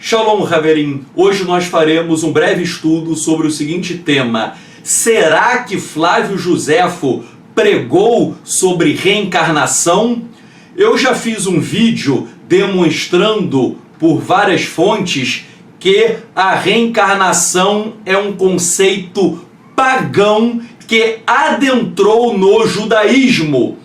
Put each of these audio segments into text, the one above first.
Shalom, Haverim! Hoje nós faremos um breve estudo sobre o seguinte tema: será que Flávio Joséfo pregou sobre reencarnação? Eu já fiz um vídeo demonstrando por várias fontes que a reencarnação é um conceito pagão que adentrou no judaísmo.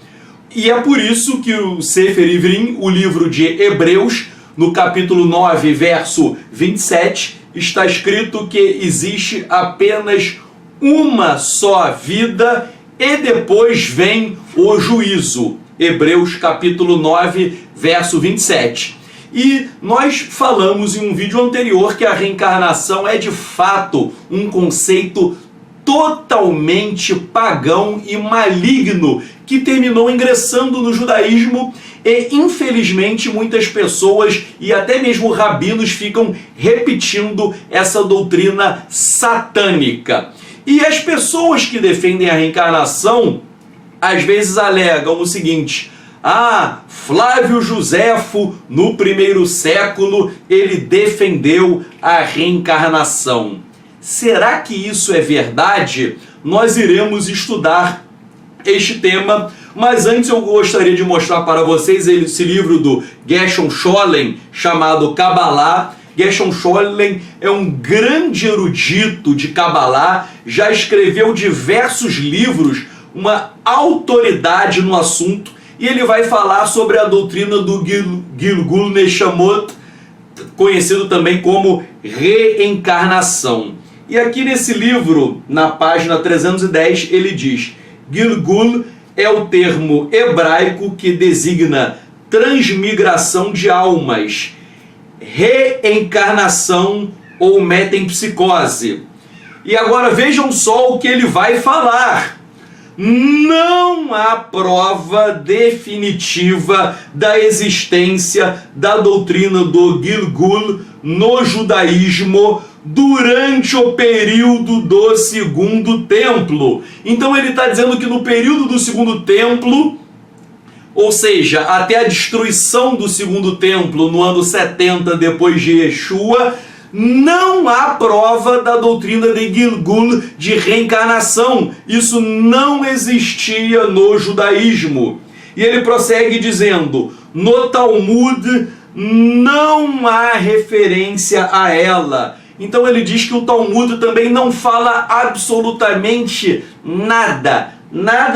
E é por isso que o Sefer Ivrim, o livro de Hebreus, no capítulo 9, verso 27, está escrito que existe apenas uma só vida e depois vem o juízo. Hebreus capítulo 9, verso 27. E nós falamos em um vídeo anterior que a reencarnação é de fato um conceito totalmente pagão e maligno que terminou ingressando no judaísmo e, infelizmente, muitas pessoas e até mesmo rabinos ficam repetindo essa doutrina satânica. E as pessoas que defendem a reencarnação às vezes alegam o seguinte: Flávio Joséfo, no primeiro século, ele defendeu a reencarnação. Será que isso é verdade? Nós iremos estudar este tema, mas antes eu gostaria de mostrar para vocês esse livro do Gershon Scholem, chamado Kabbalah. Gershon Scholem é um grande erudito de Kabbalah, já escreveu diversos livros, uma autoridade no assunto, e ele vai falar sobre a doutrina do Gilgul Neshamot, conhecido também como reencarnação. E aqui nesse livro, na página 310, ele diz: Gilgul é o termo hebraico que designa transmigração de almas, reencarnação ou metempsicose. E agora vejam só o que ele vai falar. Não há prova definitiva da existência da doutrina do Gilgul no judaísmo durante o período do Segundo Templo. Então ele está dizendo que no período do Segundo Templo, ou seja, até a destruição do Segundo Templo no ano 70 depois de Yeshua, não há prova da doutrina de Gilgul de reencarnação. Isso não existia no judaísmo. E ele prossegue dizendo: no Talmud não há referência a ela. Então ele diz que o Talmud também não fala absolutamente nada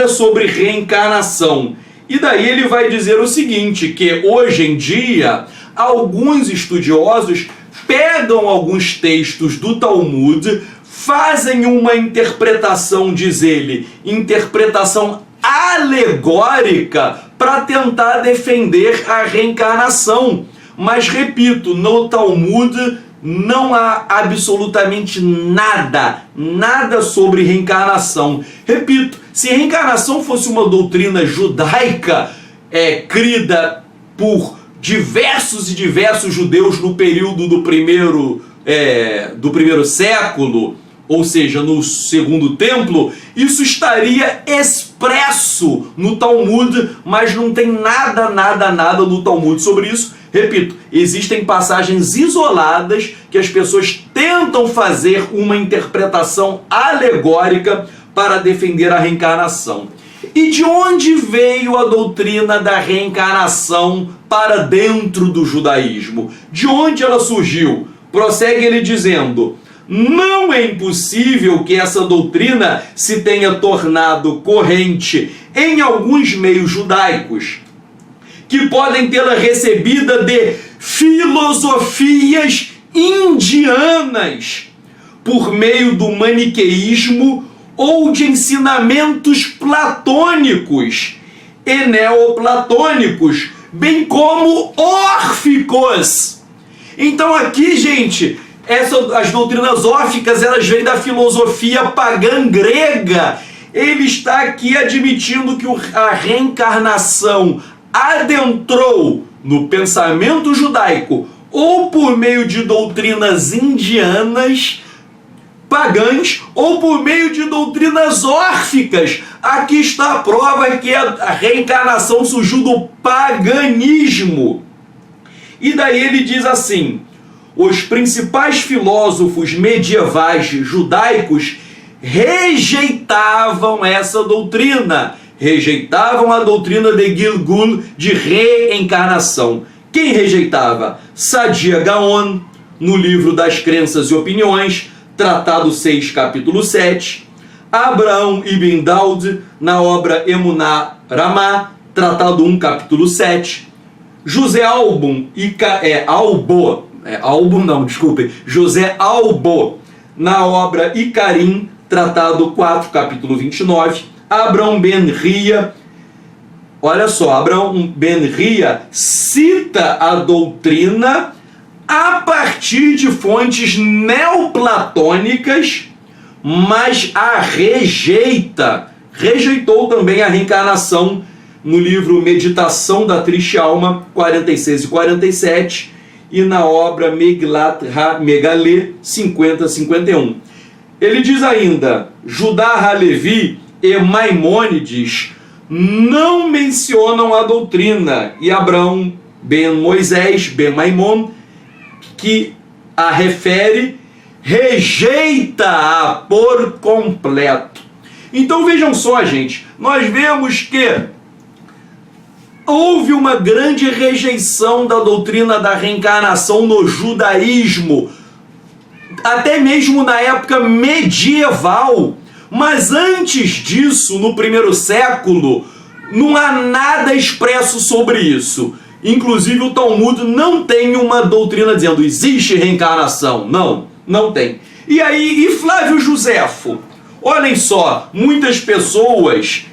sobre reencarnação. E daí ele vai dizer o seguinte, que hoje em dia alguns estudiosos pegam alguns textos do Talmud, fazem uma interpretação, diz ele, interpretação alegórica para tentar defender a reencarnação. Mas repito, no Talmud não há absolutamente nada sobre reencarnação. Repito, se reencarnação fosse uma doutrina judaica, crida por diversos e diversos judeus no período do primeiro século, ou seja, no Segundo Templo, isso estaria expresso no Talmud, mas não tem nada no Talmud sobre isso. Repito, existem passagens isoladas que as pessoas tentam fazer uma interpretação alegórica para defender a reencarnação. E de onde veio a doutrina da reencarnação para dentro do judaísmo? De onde ela surgiu? Prossegue ele dizendo: não é impossível que essa doutrina se tenha tornado corrente em alguns meios judaicos, que podem tê-la recebida de filosofias indianas, por meio do maniqueísmo ou de ensinamentos platônicos e neoplatônicos, bem como órficos. Então aqui, gente, as doutrinas órficas, elas vêm da filosofia pagã grega. Ele está aqui admitindo que a reencarnação adentrou no pensamento judaico ou por meio de doutrinas indianas, pagãs, ou por meio de doutrinas órficas. Aqui está a prova que a reencarnação surgiu do paganismo. E daí ele diz assim: os principais filósofos medievais judaicos rejeitavam essa doutrina, rejeitavam a doutrina de Gilgul, de reencarnação. Quem rejeitava? Saadia Gaon, no livro das Crenças e Opiniões, Tratado 6, capítulo 7, Abraham Ibn Daud, na obra Emuná Ramá, Tratado 1, capítulo 7, José José Albo, na obra Icarim, Tratado 4, capítulo 29, Abraham Ben Ria, olha só, Abraham Ben Ria cita a doutrina a partir de fontes neoplatônicas, mas a rejeitou também a reencarnação no livro Meditação da Triste Alma, 46 e 47, e na obra Megillat HaMegaleh, 50 e 51. Ele diz ainda, Judá Halevi e Maimônides não mencionam a doutrina, e Abraham Ben Moisés, Ben Maimon, que a refere, rejeita-a por completo. Então vejam só, gente, nós vemos que houve uma grande rejeição da doutrina da reencarnação no judaísmo, até mesmo na época medieval. Mas antes disso, no primeiro século, não há nada expresso sobre isso. Inclusive o Talmud não tem uma doutrina dizendo existe reencarnação. Não tem. E aí, e Flávio Josefo? Olhem só, muitas pessoas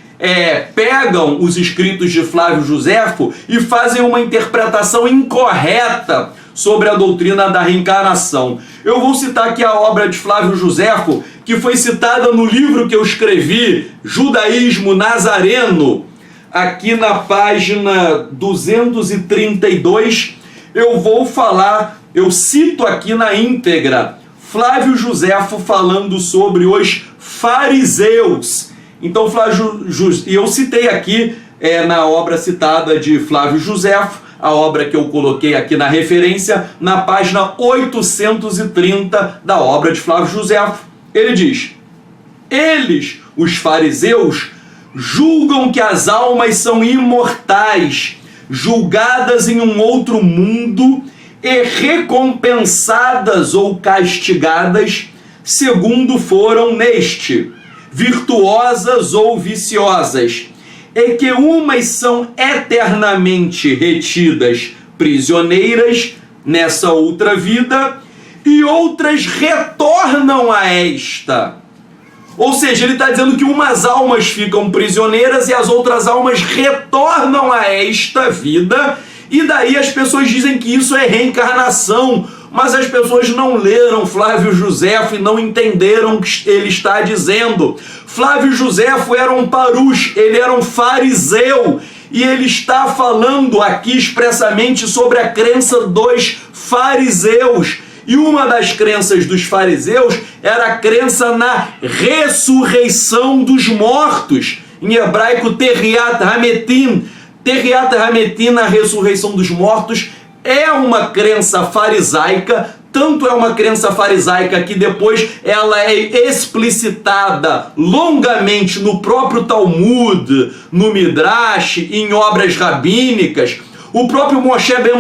pegam os escritos de Flávio Josefo e fazem uma interpretação incorreta sobre a doutrina da reencarnação. Eu vou citar aqui a obra de Flávio Josefo, que foi citada no livro que eu escrevi, Judaísmo Nazareno, aqui na página 232, eu cito aqui na íntegra, Flávio Josefo falando sobre os fariseus. Então, eu citei aqui, na obra citada de Flávio Josefo, a obra que eu coloquei aqui na referência, na página 830 da obra de Flávio Josefo. Ele diz, eles, os fariseus, julgam que as almas são imortais, julgadas em um outro mundo e recompensadas ou castigadas segundo foram neste, virtuosas ou viciosas, e que umas são eternamente retidas prisioneiras nessa outra vida e outras retornam a esta. Ou seja, ele está dizendo que umas almas ficam prisioneiras e as outras almas retornam a esta vida, e daí as pessoas dizem que isso é reencarnação, mas as pessoas não leram Flávio Josefo e não entenderam o que ele está dizendo. Flávio Josefo era um parush, ele era um fariseu, e ele está falando aqui expressamente sobre a crença dos fariseus. E uma das crenças dos fariseus era a crença na ressurreição dos mortos. Em hebraico, Terriat Hametim. Terriat Hametim, a ressurreição dos mortos, é uma crença farisaica. Tanto é uma crença farisaica que depois ela é explicitada longamente no próprio Talmud, no Midrash, em obras rabínicas. O próprio Moshe Ben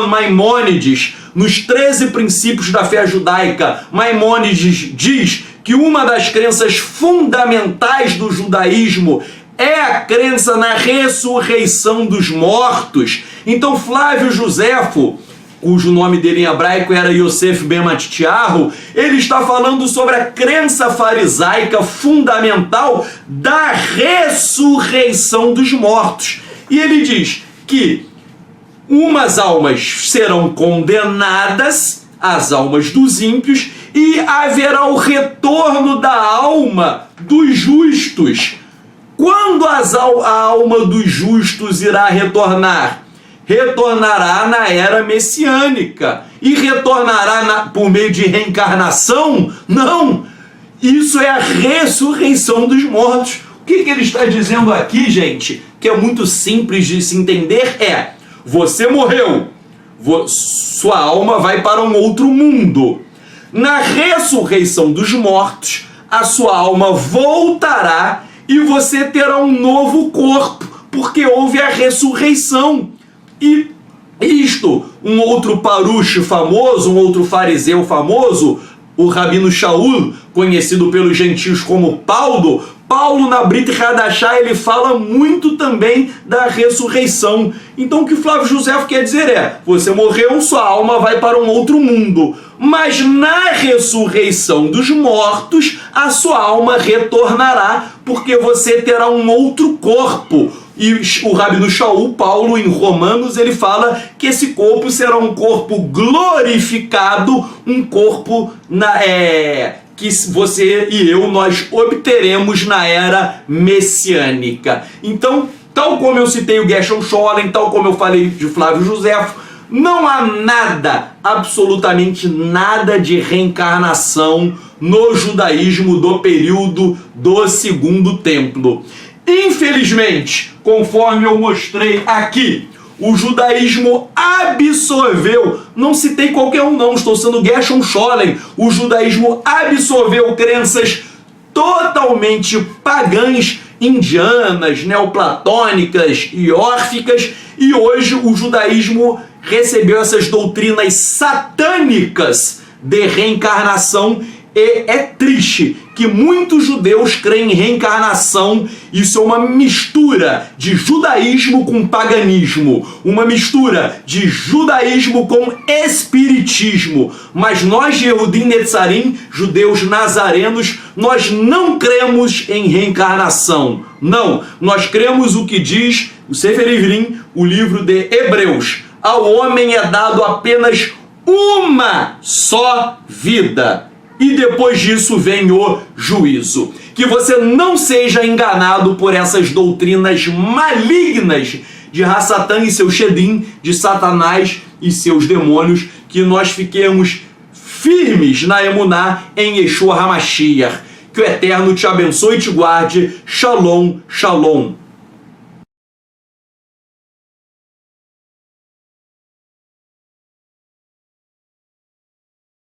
Maimônides, nos 13 princípios da fé judaica, Maimônides diz que uma das crenças fundamentais do judaísmo é a crença na ressurreição dos mortos. Então Flávio Josefo, cujo nome dele em hebraico era Yosef Ben Matitiahu, ele está falando sobre a crença farisaica fundamental da ressurreição dos mortos. E ele diz que umas almas serão condenadas, as almas dos ímpios, e haverá o retorno da alma dos justos. Quando a alma dos justos irá retornar? Retornará na era messiânica. E retornará por meio de reencarnação? Não! Isso é a ressurreição dos mortos. O que ele está dizendo aqui, gente, que é muito simples de se entender, você morreu, sua alma vai para um outro mundo. Na ressurreição dos mortos, a sua alma voltará e você terá um novo corpo, porque houve a ressurreição. E isto, um outro parush famoso, um outro fariseu famoso, o Rabino Shaul, conhecido pelos gentios como Paulo na Brit Hadashah, ele fala muito também da ressurreição. Então o que Flávio Josefo quer dizer é, você morreu, sua alma vai para um outro mundo, mas na ressurreição dos mortos, a sua alma retornará, porque você terá um outro corpo. E o Rabino Shaul, Paulo, em Romanos, ele fala que esse corpo será um corpo glorificado, um corpo que você e eu, nós obteremos na era messiânica. Então, tal como eu citei o Gershon Scholem, tal como eu falei de Flávio Josefo, não há nada, absolutamente nada de reencarnação no judaísmo do período do Segundo Templo. Infelizmente, conforme eu mostrei aqui, o judaísmo absorveu, não citei qualquer um não, estou sendo Gershon Scholem, o judaísmo absorveu crenças totalmente pagãs, indianas, neoplatônicas e órficas, e hoje o judaísmo recebeu essas doutrinas satânicas de reencarnação. E é triste que muitos judeus creem em reencarnação. Isso é uma mistura de judaísmo com paganismo, uma mistura de judaísmo com espiritismo. Mas nós de Yehudim Netzarim, judeus nazarenos, nós não cremos em reencarnação. Não, nós cremos o que diz o Sefer Ivrim, o livro de Hebreus. Ao homem é dado apenas uma só vida. E depois disso vem o juízo. Que você não seja enganado por essas doutrinas malignas de Hassatã e seu Shedim, de Satanás e seus demônios, que nós fiquemos firmes na emuná em Yeshua HaMashiach. Que o Eterno te abençoe e te guarde. Shalom, shalom.